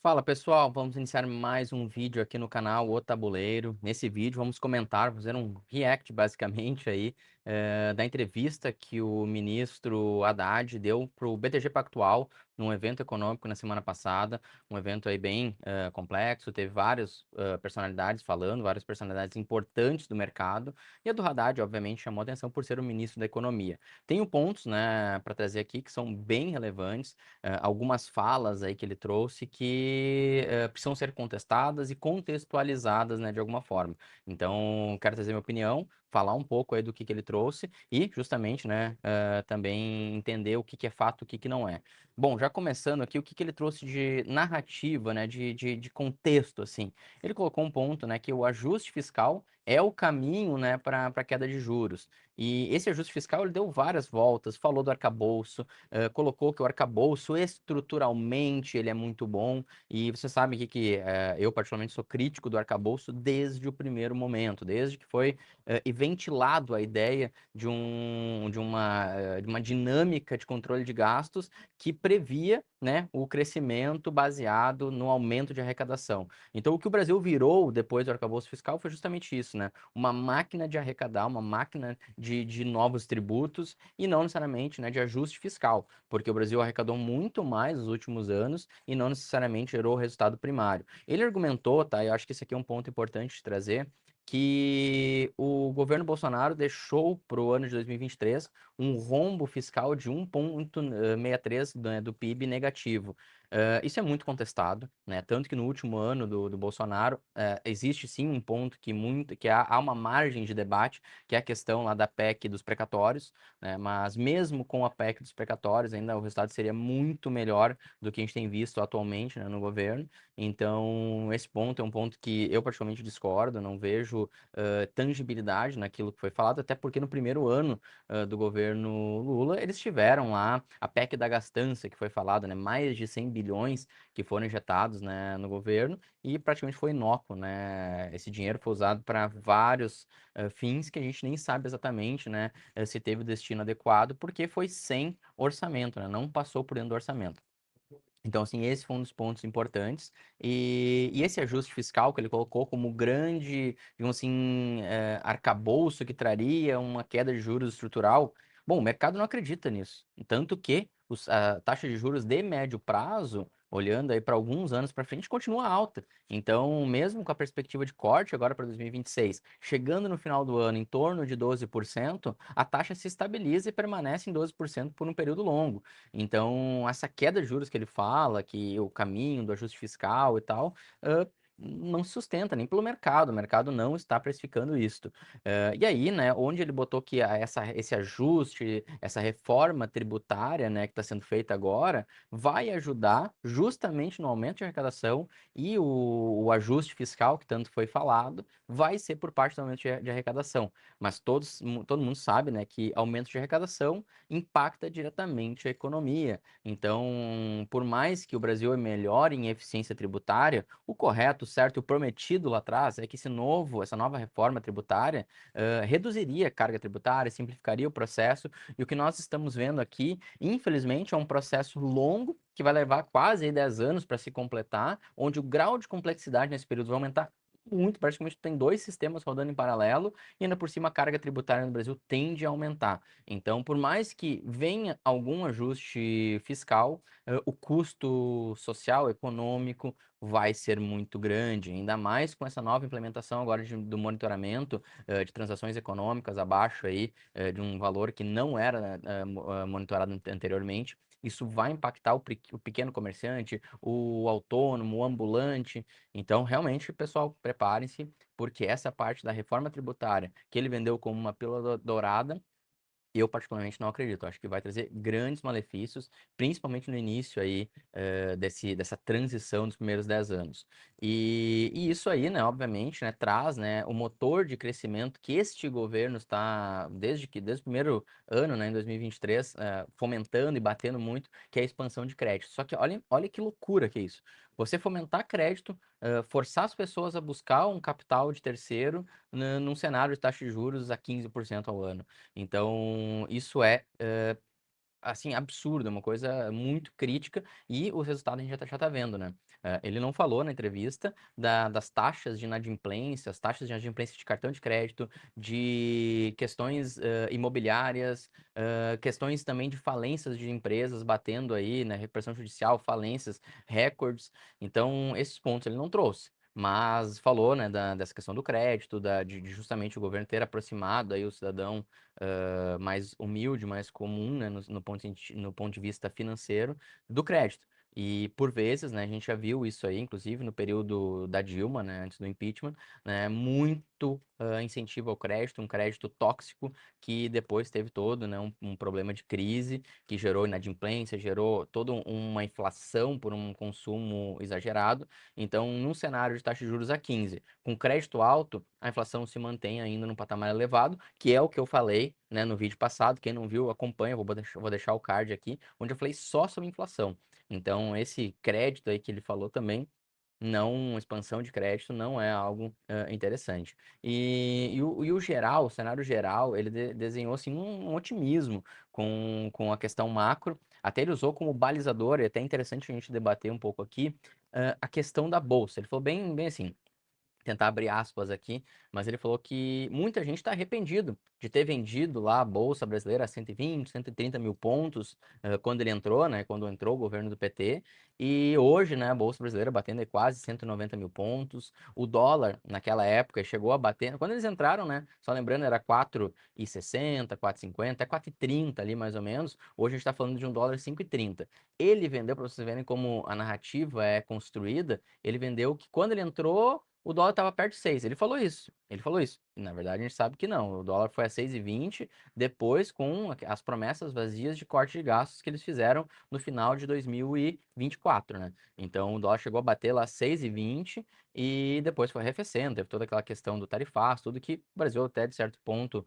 Fala pessoal, vamos iniciar mais um vídeo aqui no canal O Tabuleiro. Nesse vídeo vamos comentar, fazer um react basicamente aí da entrevista que o ministro Haddad deu para o BTG Pactual num evento econômico na semana passada, um evento aí bem complexo, teve várias personalidades falando, várias personalidades importantes do mercado, e a do Haddad obviamente chamou atenção por ser o ministro da Economia. Tenho pontos, né, para trazer aqui que são bem relevantes, algumas falas aí que ele trouxe que precisam ser contestadas e contextualizadas, né, de alguma forma. Então, quero trazer minha opinião, falar um pouco aí do que ele trouxe e, justamente, né, também entender o que que é fato, o que que não é. Bom, já começando aqui, o que que ele trouxe de narrativa, né, de contexto, assim. Ele colocou um ponto, né, que o ajuste fiscal é o caminho, né, para a queda de juros. E esse ajuste fiscal ele deu várias voltas, falou do arcabouço, colocou que o arcabouço estruturalmente ele é muito bom, e você sabe que eu particularmente sou crítico do arcabouço desde o primeiro momento, desde que foi e ventilado a ideia de uma dinâmica de controle de gastos que previa, né, o crescimento baseado no aumento de arrecadação. Então, o que o Brasil virou depois do arcabouço fiscal foi justamente isso, né? Uma máquina de arrecadar, uma máquina de novos tributos e não necessariamente, né, de ajuste fiscal, porque o Brasil arrecadou muito mais nos últimos anos e não necessariamente gerou resultado primário. Ele argumentou, tá? Eu acho que esse aqui é um ponto importante de trazer, que o governo Bolsonaro deixou para o ano de 2023 um rombo fiscal de 1,63 do PIB negativo. Isso é muito contestado, né? Tanto que no último ano do Bolsonaro existe sim um ponto que há uma margem de debate, que é a questão lá da PEC dos precatórios, né? Mas mesmo com a PEC dos precatórios, ainda o resultado seria muito melhor do que a gente tem visto atualmente, né, no governo. Então, esse ponto é um ponto que eu particularmente discordo, não vejo tangibilidade naquilo que foi falado, até porque no primeiro ano do governo Lula, eles tiveram lá a PEC da gastança, que foi falado, né, mais de 100 bilhões que foram injetados, né, no governo, e praticamente foi inócuo, né? Esse dinheiro foi usado para vários fins que a gente nem sabe exatamente, né, se teve o destino adequado, porque foi sem orçamento, né? Não passou por dentro do orçamento. Então, assim, esse foi um dos pontos importantes. E esse ajuste fiscal que ele colocou como grande, digamos assim, arcabouço que traria uma queda de juros estrutural. Bom, o mercado não acredita nisso. Tanto que a taxa de juros de médio prazo, olhando aí para alguns anos para frente, continua alta. Então, mesmo com a perspectiva de corte agora para 2026, chegando no final do ano em torno de 12%, a taxa se estabiliza e permanece em 12% por um período longo. Então, essa queda de juros que ele fala, que o caminho do ajuste fiscal e tal, não se sustenta nem pelo mercado. O mercado não está precificando isto. E aí, né, onde ele botou que esse ajuste, essa reforma tributária, né, que está sendo feita agora, vai ajudar justamente no aumento de arrecadação e o ajuste fiscal, que tanto foi falado, vai ser por parte do aumento de arrecadação. Mas todo mundo sabe, né, que aumento de arrecadação impacta diretamente a economia. Então, por mais que o Brasil melhore em eficiência tributária, o correto, o certo, o prometido lá atrás é que essa nova reforma tributária, reduziria a carga tributária, simplificaria o processo, e o que nós estamos vendo aqui, infelizmente, é um processo longo, que vai levar quase aí 10 anos para se completar, onde o grau de complexidade nesse período vai aumentar muito, praticamente tem dois sistemas rodando em paralelo, e ainda por cima a carga tributária no Brasil tende a aumentar. Então, por mais que venha algum ajuste fiscal, o custo social, econômico, vai ser muito grande, ainda mais com essa nova implementação agora do monitoramento de transações econômicas abaixo aí de um valor que não era monitorado anteriormente. Isso vai impactar o pequeno comerciante, o autônomo, o ambulante. Então, realmente, pessoal, preparem-se, porque essa parte da reforma tributária que ele vendeu como uma pílula dourada, eu particularmente não acredito. Acho que vai trazer grandes malefícios, principalmente no início aí dessa transição dos primeiros 10 anos. E isso aí, né, obviamente, né, traz, né, o motor de crescimento que este governo está, desde o primeiro ano, né, em 2023, fomentando e batendo muito, que é a expansão de crédito. Só que olha que loucura que é isso. Você fomentar crédito, forçar as pessoas a buscar um capital de terceiro num cenário de taxa de juros a 15% ao ano. Então, isso é assim, absurdo, é uma coisa muito crítica e o resultado a gente já tá vendo, né? Ele não falou na entrevista das taxas de inadimplência, as taxas de inadimplência de cartão de crédito, de questões imobiliárias, questões também de falências de empresas batendo aí, né? Repressão judicial, falências, recordes. Então, esses pontos ele não trouxe. Mas falou, né, dessa questão do crédito, de justamente o governo ter aproximado aí o cidadão mais humilde, mais comum, né, no ponto de vista financeiro, do crédito. E por vezes, né, a gente já viu isso aí, inclusive no período da Dilma, né, antes do impeachment, né, muito incentivo ao crédito, um crédito tóxico que depois teve todo, né, um problema de crise que gerou inadimplência, gerou toda uma inflação por um consumo exagerado. Então, num cenário de taxa de juros a 15, com crédito alto, a inflação se mantém ainda num patamar elevado, que é o que eu falei, né, no vídeo passado. Quem não viu, acompanha, vou deixar o card aqui, onde eu falei só sobre inflação. Então, esse crédito aí que ele falou também, não, expansão de crédito não é algo interessante. E o geral, o cenário geral, ele desenhou assim um otimismo com a questão macro. Até ele usou como balizador, e é até interessante a gente debater um pouco aqui, a questão da bolsa. Ele falou bem assim, tentar abrir aspas aqui, mas ele falou que muita gente está arrependido de ter vendido lá a Bolsa Brasileira a 120, 130 mil pontos quando ele entrou, né? Quando entrou o governo do PT. E hoje, né, a Bolsa Brasileira batendo aí quase 190 mil pontos. O dólar, naquela época, chegou a bater. Quando eles entraram, né? Só lembrando, era 4,60, 4,50, é 4,30 ali mais ou menos. Hoje a gente está falando de um dólar 5,30. Ele vendeu, para vocês verem como a narrativa é construída, ele vendeu que quando ele entrou o dólar estava perto de 6. Ele falou isso. Ele falou isso. E, na verdade, a gente sabe que não. O dólar foi a 6,20 depois com as promessas vazias de corte de gastos que eles fizeram no final de 2024, né? Então, o dólar chegou a bater lá 6,20 e depois foi arrefecendo. Teve toda aquela questão do tarifaço, tudo que o Brasil até, de certo ponto,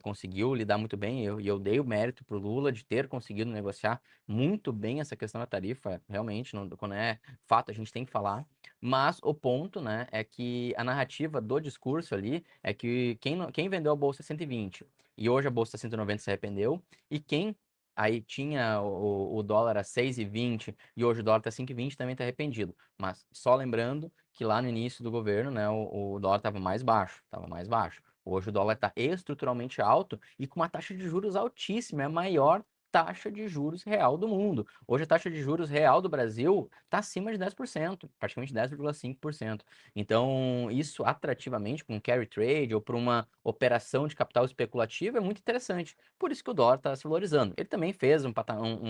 conseguiu lidar muito bem. E eu dei o mérito para o Lula de ter conseguido negociar muito bem essa questão da tarifa. Realmente, quando é fato, a gente tem que falar. Mas o ponto, né, é que a narrativa do discurso ali é que quem vendeu a bolsa 120 e hoje a bolsa 190 se arrependeu, e quem aí tinha o dólar a 6,20 e hoje o dólar tá 5,20 também tá arrependido. Mas só lembrando que lá no início do governo, né, o dólar estava mais baixo, estava mais baixo. Hoje o dólar está estruturalmente alto e com uma taxa de juros altíssima, é a maior taxa de juros real do mundo. Hoje a taxa de juros real do Brasil está acima de 10%, praticamente 10,5%. Então, isso atrativamente, com um carry trade ou para uma operação de capital especulativo, é muito interessante. Por isso que o dólar está se valorizando. Ele também fez um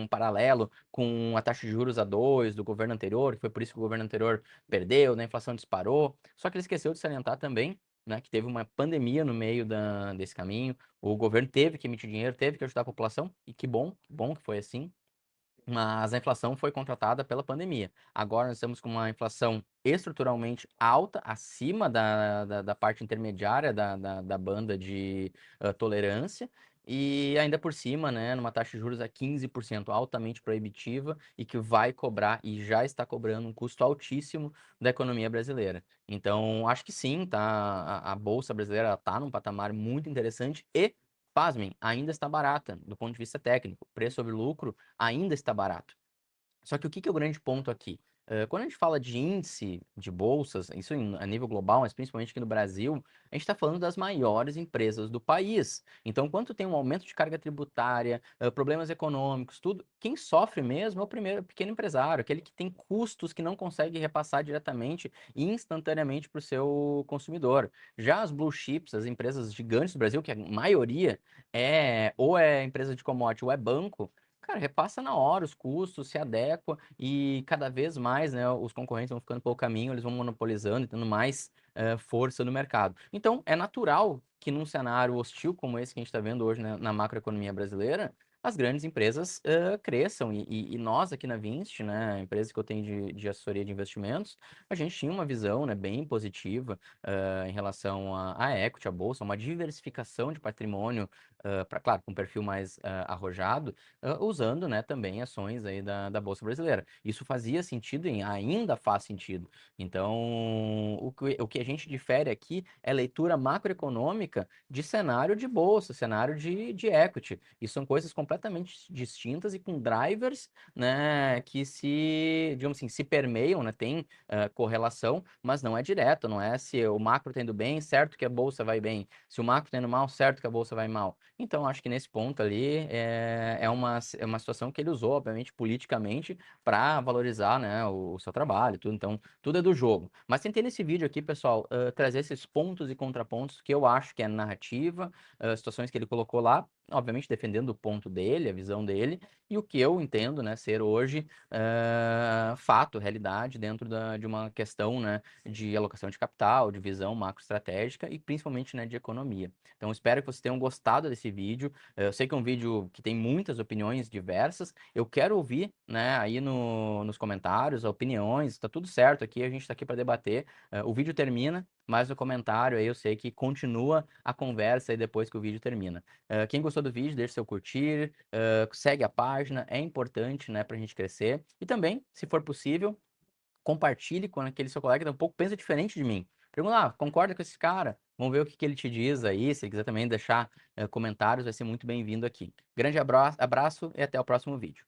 paralelo com a taxa de juros a 2 do governo anterior, que foi por isso que o governo anterior perdeu, né? A inflação disparou. Só que ele esqueceu de salientar também, né, que teve uma pandemia no meio desse caminho. O governo teve que emitir dinheiro, teve que ajudar a população, e que bom que foi assim. Mas a inflação foi contratada pela pandemia. Agora nós estamos com uma inflação estruturalmente alta, acima da parte intermediária da banda de tolerância, e ainda por cima, né, numa taxa de juros a 15%, altamente proibitiva, e que vai cobrar, e já está cobrando, um custo altíssimo da economia brasileira. Então, acho que sim, tá, a Bolsa Brasileira está num patamar muito interessante e, pasmem, ainda está barata do ponto de vista técnico. Preço sobre lucro ainda está barato. Só que o que que é o grande ponto aqui? Quando a gente fala de índice de bolsas, isso a nível global, mas principalmente aqui no Brasil, a gente está falando das maiores empresas do país. Então, quando tem um aumento de carga tributária, problemas econômicos, tudo, quem sofre mesmo é o primeiro pequeno empresário, aquele que tem custos que não consegue repassar diretamente e instantaneamente para o seu consumidor. Já as blue chips, as empresas gigantes do Brasil, que a maioria ou é empresa de commodity ou é banco, cara, repassa na hora os custos, se adequa e cada vez mais, né, os concorrentes vão ficando pelo caminho, eles vão monopolizando e tendo mais força no mercado. Então, é natural que num cenário hostil como esse que a gente está vendo hoje, né, na macroeconomia brasileira, as grandes empresas cresçam. E nós aqui na Vinci, né, a empresa que eu tenho de assessoria de investimentos, a gente tinha uma visão, né, bem positiva em relação à equity, à bolsa, uma diversificação de patrimônio, para, claro, com um perfil mais arrojado, usando, né, também ações aí da Bolsa Brasileira. Isso fazia sentido e ainda faz sentido. Então, o que a gente difere aqui é leitura macroeconômica de cenário de bolsa, cenário de equity. E são coisas completamente completamente distintas e com drivers, né, que se, digamos assim, se permeiam, né, tem correlação, mas não é direto, não é se o macro está indo bem, certo que a bolsa vai bem, se o macro está indo mal, certo que a bolsa vai mal. Então, acho que nesse ponto ali é uma situação que ele usou, obviamente, politicamente, para valorizar, né, o seu trabalho, tudo. Então, tudo é do jogo. Mas tentei nesse vídeo aqui, pessoal, trazer esses pontos e contrapontos que eu acho que é narrativa, situações que ele colocou lá, obviamente defendendo o ponto dele, a visão dele, e o que eu entendo, né, ser hoje fato, realidade, dentro de uma questão, né, de alocação de capital, de visão macroestratégica e principalmente, né, de economia. Então, espero que vocês tenham gostado desse vídeo. Eu sei que é um vídeo que tem muitas opiniões diversas. Eu quero ouvir, né, aí nos comentários, opiniões. Tá tudo certo aqui, a gente tá aqui para debater. O vídeo termina, mas no comentário aí eu sei que continua a conversa aí depois que o vídeo termina. Quem gostou do vídeo, deixa seu curtir, segue a página, é importante, né, pra gente crescer. E também, se for possível, compartilhe com aquele seu colega que um pouco pensa diferente de mim. Pergunta lá, concorda com esse cara? Vamos ver o que ele te diz aí. Se ele quiser também deixar comentários, vai ser muito bem-vindo aqui. Grande abraço e até o próximo vídeo.